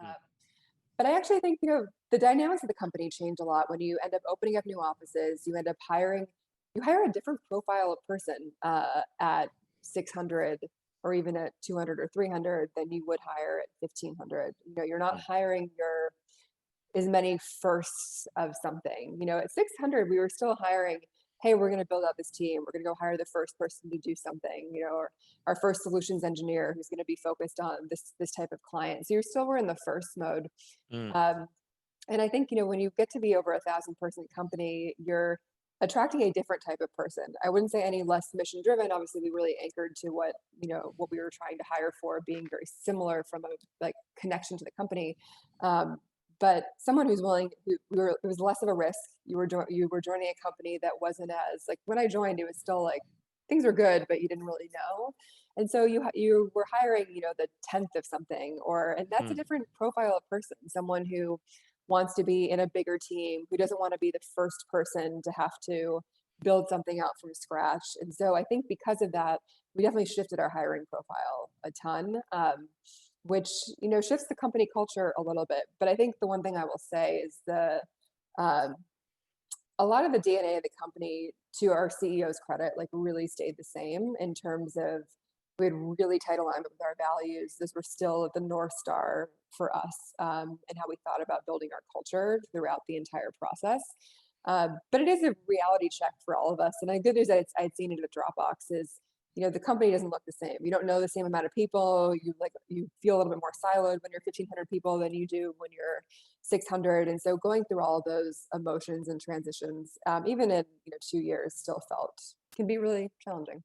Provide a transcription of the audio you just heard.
Mm, But I actually think, the dynamics of the company change a lot when you end up opening up new offices. You end up you hire a different profile of person at 600 or even at 200 or 300 than you would hire at 1500. You're not mm, hiring your as many firsts of something. At 600, we were still hiring, hey, we're going to build out this team. We're going to go hire the first person to do something, or our first solutions engineer who's going to be focused on this type of client. So you're still we're in the first mode. mm, Um, and I think, when you get to be over 1,000-person company, you're attracting a different type of person. I wouldn't say any less mission driven. Obviously, we really anchored to what we were trying to hire for, being very similar from a like connection to the company. Um, but someone who's willing, it was less of a risk. You were joining a company that wasn't as like when I joined, it was still like things were good, but you didn't really know. And so you were hiring, the tenth of something, and that's a mm, different profile of person. Someone who wants to be in a bigger team, who doesn't want to be the first person to have to build something out from scratch. And so I think because of that, we definitely shifted our hiring profile a ton, which shifts the company culture a little bit. But I think the one thing I will say is um, a lot of the DNA of the company, to our CEO's credit, like really stayed the same in terms of we had really tight alignment with our values. Those were still the North Star for us, and how we thought about building our culture throughout the entire process. But it is a reality check for all of us. And the good news that I'd seen it at Dropbox is, the company doesn't look the same. You don't know the same amount of people. You feel a little bit more siloed when you're 1,500 people than you do when you're 600. And so going through all of those emotions and transitions, even in 2 years, still felt can be really challenging.